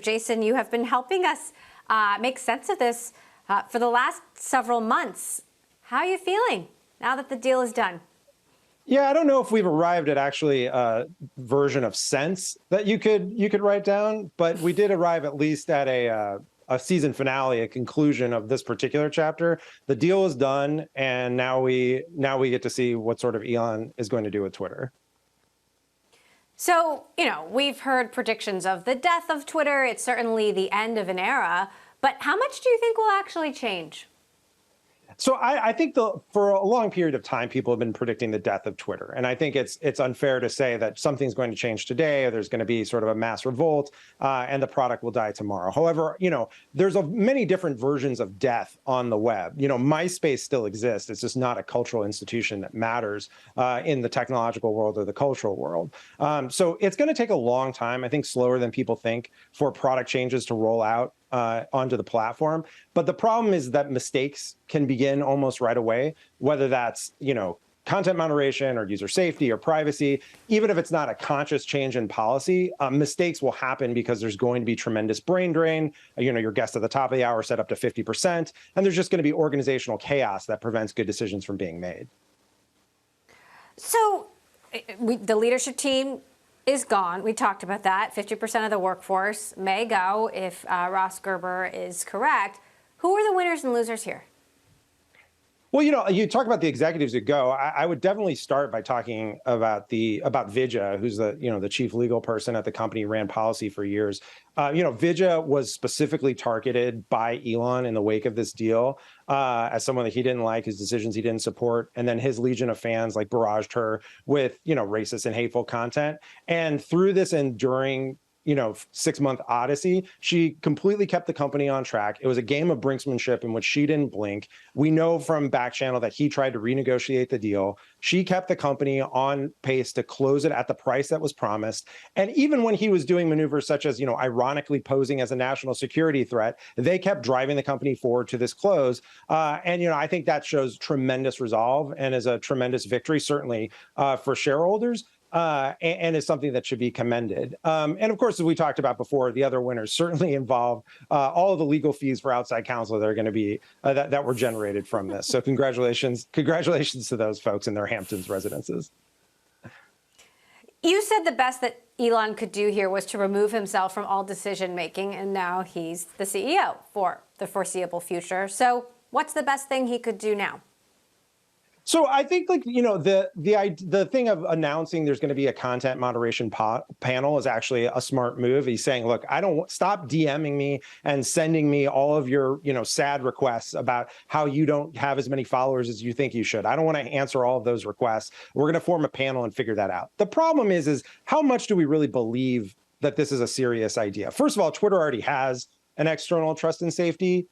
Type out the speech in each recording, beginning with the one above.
Jason, you have been helping us make sense of this for the last several months. How are you feeling now that the deal is done? Yeah, I don't know if we've arrived at actually a version of sense that you could write down, but we did arrive at least at a season finale, a conclusion of this particular chapter. The deal is done, and now we get to see what sort of Elon is going to do with Twitter. So, we've heard predictions of the death of Twitter. It's certainly the end of an era. But how much do you think will actually change? So I think for a long period of time, people have been predicting the death of Twitter. And I think it's unfair to say that something's going to change today, or there's going to be sort of a mass revolt, and the product will die tomorrow. However, there's many different versions of death on the web. MySpace still exists. It's just not a cultural institution that matters in the technological world or the cultural world. So it's going to take a long time, I think slower than people think, for product changes to roll out onto the platform. But the problem is that mistakes can begin almost right away, whether that's, content moderation or user safety or privacy. Even if it's not a conscious change in policy, mistakes will happen because there's going to be tremendous brain drain. Your guest at the top of the hour said up to 50%, and there's just going to be organizational chaos that prevents good decisions from being made. So the leadership team is gone. We talked about that. 50% of the workforce may go if Ross Gerber is correct. Who are the winners and losers here? Well, you talk about the executives that go. I would definitely start by talking about Vijay, who's the chief legal person at the company, ran policy for years. Vijay was specifically targeted by Elon in the wake of this deal as someone that he didn't like, his decisions he didn't support, and then his legion of fans barraged her with racist and hateful content. And through this enduring 6-month odyssey, she completely kept the company on track. It was a game of brinksmanship in which she didn't blink. We know from back channel that he tried to renegotiate the deal. She kept the company on pace to close it at the price that was promised. And even when he was doing maneuvers such as, ironically posing as a national security threat, they kept driving the company forward to this close. And I think that shows tremendous resolve and is a tremendous victory, certainly for shareholders. And is something that should be commended. And of course, as we talked about before, the other winners certainly involve all of the legal fees for outside counsel that are going to be that were generated from this. So congratulations to those folks in their Hamptons residences. You said the best that Elon could do here was to remove himself from all decision making, and now he's the CEO for the foreseeable future. So what's the best thing he could do now? So I think the thing of announcing there's going to be a content moderation panel is actually a smart move. He's saying, look, stop DMing me and sending me all of your sad requests about how you don't have as many followers as you think you should. I don't want to answer all of those requests. We're going to form a panel and figure that out. The problem is how much do we really believe that this is a serious idea? First of all, Twitter already has an external trust and safety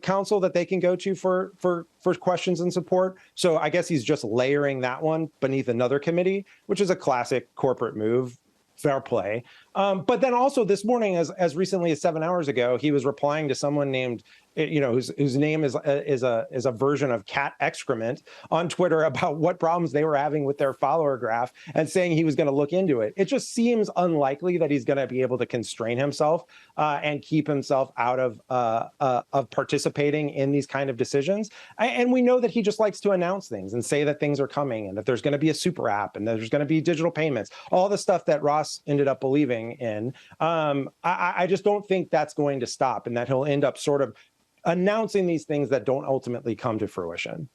council that they can go to for questions and support. So I guess he's just layering that one beneath another committee, which is a classic corporate move. Fair play. But then also this morning, as recently as 7 hours ago, he was replying to someone named, whose name is a version of cat excrement on Twitter about what problems they were having with their follower graph and saying he was going to look into it. It just seems unlikely that he's going to be able to constrain himself and keep himself out of participating in these kind of decisions. And we know that he just likes to announce things and say that things are coming and that there's going to be a super app and there's going to be digital payments, all the stuff that Ross ended up believing in. I just don't think that's going to stop, and that he'll end up sort of announcing these things that don't ultimately come to fruition.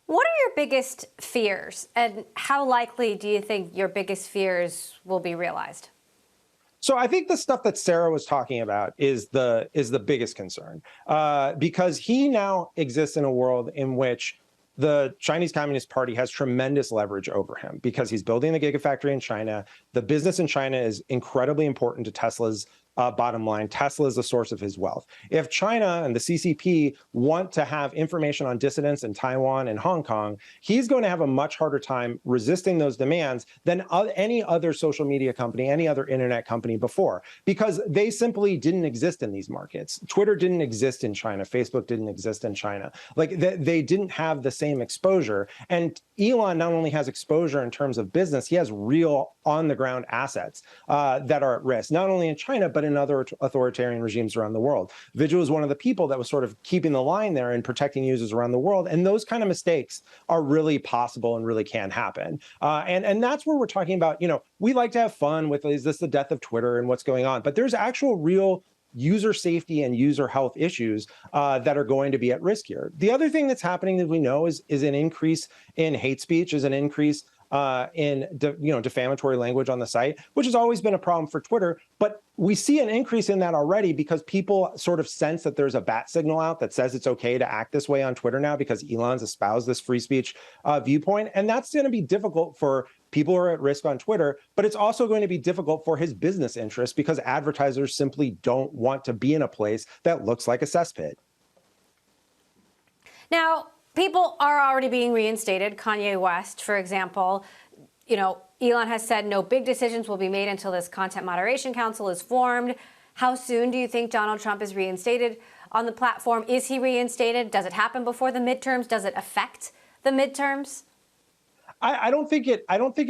What are your biggest fears, and how likely do you think your biggest fears will be realized? So I think the stuff that Sarah was talking about is the biggest concern, because he now exists in a world in which the Chinese Communist Party has tremendous leverage over him because he's building the Gigafactory in China. The business in China is incredibly important to Tesla's bottom line. Tesla is the source of his wealth. If China and the CCP want to have information on dissidents in Taiwan and Hong Kong, he's going to have a much harder time resisting those demands than any other social media company, any other internet company before, because they simply didn't exist in these markets. Twitter didn't exist in China. Facebook didn't exist in China. They didn't have the same exposure. And Elon not only has exposure in terms of business, he has real on the ground assets that are at risk, not only in China, but in other authoritarian regimes around the world. Vigil is one of the people that was sort of keeping the line there and protecting users around the world. And those kind of mistakes are really possible and really can happen. And that's where we're talking about, we like to have fun with, is this the death of Twitter and what's going on? But there's actual real user safety and user health issues that are going to be at risk here. The other thing that's happening that we know is an increase in hate speech, is an increase in defamatory language on the site, which has always been a problem for Twitter. But we see an increase in that already because people sort of sense that there's a bat signal out that says it's okay to act this way on Twitter now because Elon's espoused this free speech viewpoint. And that's going to be difficult for people who are at risk on Twitter, but it's also going to be difficult for his business interests because advertisers simply don't want to be in a place that looks like a cesspit. Now, people are already being reinstated. Kanye West, for example, Elon has said no big decisions will be made until this Content Moderation Council is formed. How soon do you think Donald Trump is reinstated on the platform? Is he reinstated? Does it happen before the midterms? Does it affect the midterms? I don't think it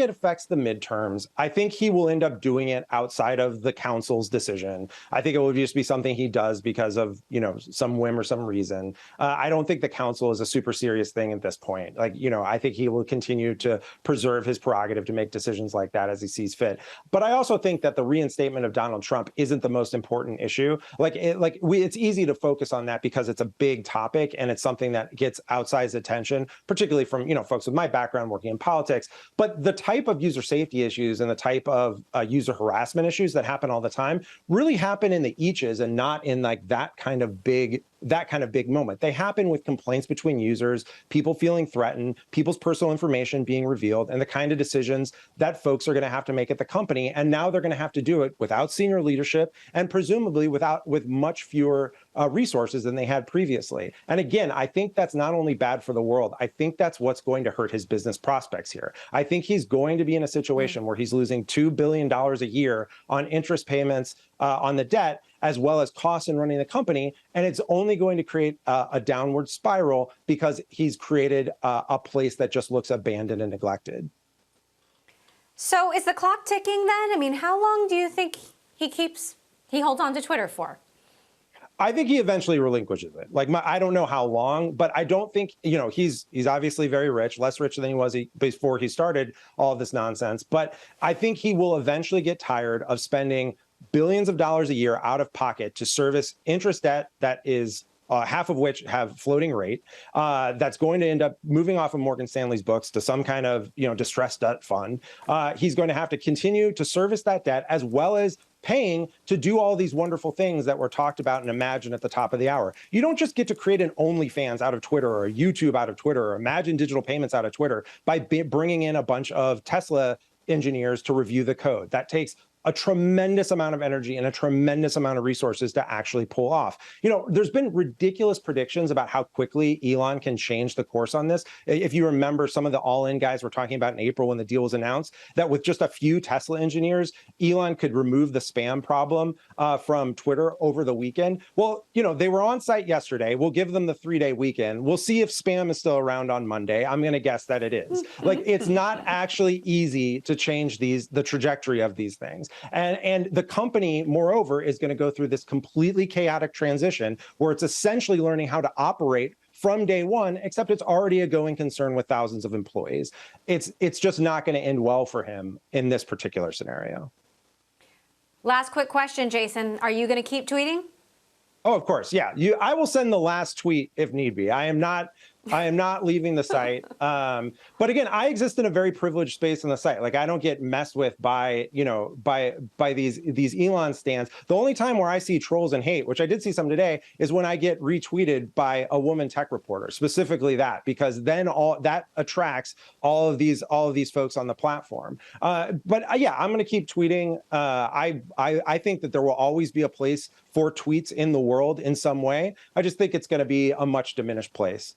affects the midterms. I think he will end up doing it outside of the council's decision. I think it will just be something he does because of, some whim or some reason. I don't think the council is a super serious thing at this point. I think he will continue to preserve his prerogative to make decisions like that as he sees fit. But I also think that the reinstatement of Donald Trump isn't the most important issue. It's easy to focus on that because it's a big topic and it's something that gets outsized attention, particularly from, folks with my background working in politics. But the type of user safety issues and the type of user harassment issues that happen all the time really happen in the eaches and not in that kind of big moment. They happen with complaints between users, people feeling threatened, people's personal information being revealed, and the kind of decisions that folks are going to have to make at the company. And now they're going to have to do it without senior leadership and presumably with much fewer resources than they had previously. And again, I think that's not only bad for the world, I think that's what's going to hurt his business prospects here. I think he's going to be in a situation where he's losing $2 billion a year on interest payments on the debt, as well as costs in running the company. And it's only going to create a downward spiral because he's created a place that just looks abandoned and neglected. So is the clock ticking then? I mean, how long do you think he holds on to Twitter for? I think he eventually relinquishes it. I don't know how long, but I don't think, he's obviously very rich, less rich than he was before he started all of this nonsense. But I think he will eventually get tired of spending billions of dollars a year out of pocket to service interest debt that is half of which have floating rate, that's going to end up moving off of Morgan Stanley's books to some kind of distressed debt fund. He's going to have to continue to service that debt as well as paying to do all these wonderful things that were talked about and imagined at the top of the hour. You don't just get to create an OnlyFans out of Twitter or a YouTube out of Twitter or Imagine Digital Payments out of Twitter by bringing in a bunch of Tesla engineers to review the code. That takes a tremendous amount of energy and a tremendous amount of resources to actually pull off. There's been ridiculous predictions about how quickly Elon can change the course on this. If you remember, some of the all-in guys were talking about in April when the deal was announced, that with just a few Tesla engineers, Elon could remove the spam problem from Twitter over the weekend. Well, they were on site yesterday. We'll give them the 3-day weekend. We'll see if spam is still around on Monday. I'm going to guess that it is. It's not actually easy to change the trajectory of these things. And the company, moreover, is going to go through this completely chaotic transition where it's essentially learning how to operate from day one, except it's already a going concern with thousands of employees. It's just not going to end well for him in this particular scenario. Last quick question, Jason. Are you going to keep tweeting? Oh, of course. Yeah. I will send the last tweet if need be. I am not leaving the site. But again, I exist in a very privileged space on the site. I don't get messed with by these Elon stands. The only time where I see trolls and hate, which I did see some today, is when I get retweeted by a woman tech reporter, specifically that, because then all that attracts all of these folks on the platform. But yeah, I'm going to keep tweeting. I think that there will always be a place for tweets in the world in some way. I just think it's going to be a much diminished place.